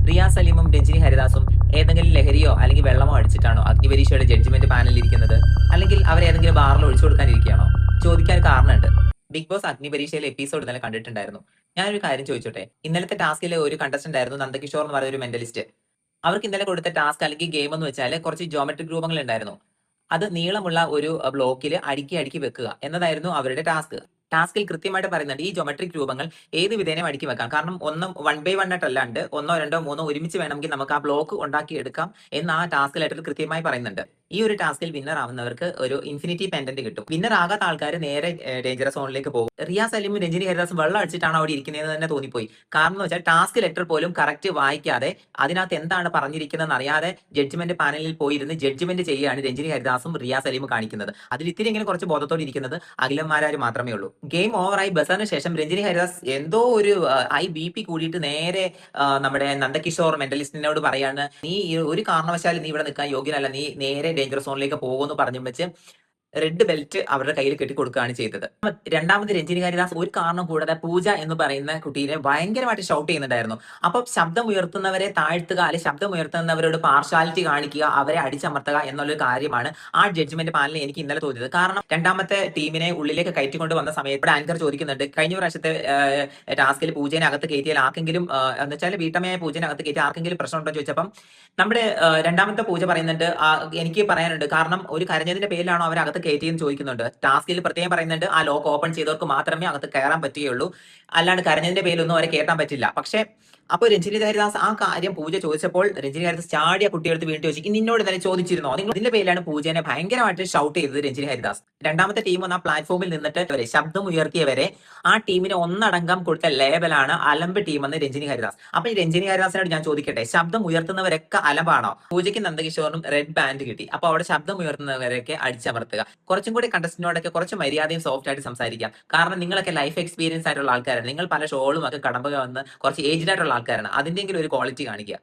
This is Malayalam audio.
റിയ സലീമും രഞ്ജിനി ഹരിദാസും ഏതെങ്കിലും ലഹരിയോ അല്ലെങ്കിൽ വെള്ളമോ അടിച്ചിട്ടാണോ അഗ്നിപരീക്ഷയുടെ ജഡ്ജ്മെന്റ് പാനലിൽ ഇരിക്കുന്നത്? അല്ലെങ്കിൽ അവർ ഏതെങ്കിലും ബാറിൽ ഒഴിച്ചു കൊടുക്കാനിരിക്കുകയാണോ? ചോദിക്കാൻ ഒരു കാരണമുണ്ട്. ബിഗ് ബോസ് അഗ്നിപരീക്ഷയിലെ എപ്പിസോഡ് ഇന്നലെ കണ്ടിട്ടുണ്ടായിരുന്നു. ഞാനൊരു കാര്യം ചോദിച്ചോട്ടെ? ഇന്നലത്തെ ടാസ്കിലെ ഒരു കണ്ടസ്റ്റന്റ് ആയിരുന്നു നന്ദകിഷോർ എന്ന് പറയുന്ന ഒരു മെന്റലിസ്റ്റ്. അവർക്ക് ഇന്നലെ കൊടുത്ത ടാസ്ക് അല്ലെങ്കിൽ ഗെയിം എന്ന് വെച്ചാൽ കുറച്ച് ജോമെട്രിക് രൂപങ്ങൾ ഉണ്ടായിരുന്നു. അത് നീളമുള്ള ഒരു ബ്ലോക്കിൽ അടുക്കി അടുക്കി വെക്കുക എന്നതായിരുന്നു അവരുടെ ടാസ്ക്. ടാസ്കിൽ കൃത്യമായിട്ട് പറയുന്നുണ്ട് ഈ ജോമെട്രിക് രൂപങ്ങൾ ഏത് വിധേനയും അടുക്കി വെക്കാം. കാരണം ഒന്നും വൺ ബൈ വൺ ആയിട്ടല്ലാണ്ട് ഒന്നോ രണ്ടോ മൂന്നോ ഒരുമിച്ച് വേണമെങ്കിൽ നമുക്ക് ആ ബ്ലോക്ക് ഉണ്ടാക്കി എടുക്കാം എന്ന് ആ ടാസ്ക് ലെറ്ററിൽ കൃത്യമായി പറയുന്നുണ്ട്. ഈ ഒരു ടാസ്കിൽ വിന്നർ ആവുന്നവർക്ക് ഒരു ഇൻഫിനിറ്റി പെൻഡന്റ് കിട്ടും. വിന്നർ ആകാത്ത ആൾക്കാർ നേരെ ഡേഞ്ചർ സോണിലേക്ക് പോകും. റിയ സലീമും രഞ്ജിനി ഹരിദാസും വെള്ളം അടിച്ചിട്ടാണ് അവിടെ ഇരിക്കുന്നതെന്ന് തന്നെ തോന്നിപ്പോയി. കാരണം എന്ന് വെച്ചാൽ ടാസ്ക് ലെറ്റർ പോലും കറക്റ്റ് വായിക്കാതെ അതിനകത്ത് എന്താണ് പറഞ്ഞിരിക്കുന്നതെന്ന് അറിയാതെ ജഡ്ജ്മെന്റ് പാനലിൽ പോയിരുന്ന് ജഡ്ജ്മെന്റ് ചെയ്യുകയാണ് രഞ്ജിനി ഹരിദാസും റിയ സലീമും കാണിക്കുന്നത്. അതിൽ ഇത്തിരിയെങ്കിലും കുറച്ച് ബോധത്തോടെ ഇരിക്കുന്നത് അഖിലന്മാരാർ മാത്രമേ ഉള്ളൂ. ഗെയിം ഓവറായി ബസറിന് ശേഷം രഞ്ജിനി ഹരിദാസ് എന്തോ ഒരു ഹൈ BP കൂടിയിട്ട് നേരെ നമ്മുടെ നന്ദകിഷോർ മെന്റലിസ്റ്റിനോട് പറയാണ്, നീ ഒരു കാരണവശാലും നീ ഇവിടെ നിൽക്കാൻ യോഗ്യനല്ല, നീ നേരെ ഡേഞ്ചർ സോണിലേക്ക് പോകുമെന്ന് പറഞ്ഞു വെച്ച് റെഡ് ബെൽറ്റ് അവരുടെ കയ്യിൽ കെട്ടിക്കൊടുക്കുകയാണ് ചെയ്തത്. രണ്ടാമത് രഞ്ജിനി ഹരിദാസ് ഒരു കാരണം കൂടാതെ പൂജ എന്ന് പറയുന്ന കുട്ടീനെ ഭയങ്കരമായിട്ട് ഷൗട്ട് ചെയ്യുന്നുണ്ടായിരുന്നു. അപ്പൊ ശബ്ദം ഉയർത്തുന്നവരെ താഴ്ത്തുക, അല്ലെങ്കിൽ ശബ്ദം ഉയർത്തുന്നവരോട് പാർഷ്യാലിറ്റി കാണിക്കുക, അവരെ അടിച്ചമർത്തുക എന്നുള്ളൊരു കാര്യമാണ് ആ ജഡ്ജ്മെന്റ് പാനലിൽ എനിക്ക് ഇന്നലെ തോന്നിയത്. കാരണം രണ്ടാമത്തെ ടീമിനെ ഉള്ളിലേക്ക് കയറ്റിക്കൊണ്ട് വന്ന സമയത്ത് ആങ്കർ ചോദിക്കുന്നുണ്ട്, കഴിഞ്ഞ പ്രാവശ്യത്തെ ടാസ്കിൽ പൂജനെ അകത്ത് കയറ്റിയാൽ ആർക്കെങ്കിലും എന്ന് വെച്ചാൽ വീട്ടമ്മയായ പൂജനെ അകത്ത് കയറ്റി ആർക്കെങ്കിലും പ്രശ്നമുണ്ടോ ചോദിച്ചപ്പം നമ്മുടെ രണ്ടാമത്തെ പൂജ പറയുന്നുണ്ട്, എനിക്ക് പറയാനുണ്ട്. കാരണം ഒരു കരഞ്ഞതിന്റെ പേരിലാണോ അവർ അകത്ത് കയറ്റിയെന്ന് ചോദിക്കുന്നുണ്ട്. ടാസ്കിൽ പ്രത്യേകം പറയുന്നുണ്ട് ആ ലോക്ക് ഓപ്പൺ ചെയ്തവർക്ക് മാത്രമേ അകത്ത് കയറാൻ പറ്റുകയുള്ളൂ, അല്ലാണ്ട് കരഞ്ഞതിന്റെ പേരിലൊന്നും അവരെ കയറ്റാൻ പറ്റില്ല. പക്ഷേ അപ്പോൾ രഞ്ജിനി ഹരിദാസ് ആ കാര്യം പൂജ ചോദിച്ചപ്പോൾ രഞ്ജിനി ഹരിദാസ് ചാടിയ കുട്ടിയെടുത്ത് വീണ്ടും ചോദിച്ചു, നിന്നോട് തന്നെ ചോദിച്ചിരുന്നോ? നിങ്ങൾ ഇതിന്റെ പേരിലാണ് പൂജനെ ഭയങ്കരമായിട്ട് ഷൗട്ട് ചെയ്തത് രഞ്ജിനി ഹരിദാസ്. രണ്ടാമത്തെ ടീം വന്ന പ്ലാറ്റ്ഫോമിൽ നിന്നിട്ട് ശബ്ദം ഉയർത്തിയവരെ ആ ടീമിന് ഒന്നടങ്കം കൊടുത്ത ലേബലാണ് അലമ്പ് ടീം എന്ന് രഞ്ജിനി ഹരിദാസ്. അപ്പൊ ഈ രഞ്ജിനി ഹരിദാസിനോട് ഞാൻ ചോദിക്കട്ടെ, ശബ്ദം ഉയർത്തുന്നവരൊക്കെ അലമ്പാണോ? പൂജയ്ക്ക് നന്ദകിഷോറിനും റെഡ് ബാൻഡ് കിട്ടി. അപ്പൊ അവിടെ ശബ്ദം ഉയർത്തുന്നവരൊക്കെ അടിച്ചമർത്തുക. കുറച്ചും കൂടി കണ്ടസ്റ്റന്റിനോടൊക്കെ കുറച്ച് മര്യാദയും സോഫ്റ്റ് ആയിട്ട് സംസാരിക്കാം. കാരണം നിങ്ങളൊക്കെ ലൈഫ് എക്സ്പീരിയൻസ് ആയിട്ടുള്ള ആൾക്കാരാണ്. നിങ്ങൾ പല ഷോകളും ഒക്കെ കടമ്പ വന്ന് കുറച്ച് ഏജ്ഡ് ആയിട്ടുള്ള ആൾക്കാരാണ്. അതിന്റെങ്കിലും ഒരു ക്വാളിറ്റി കാണിക്കുക.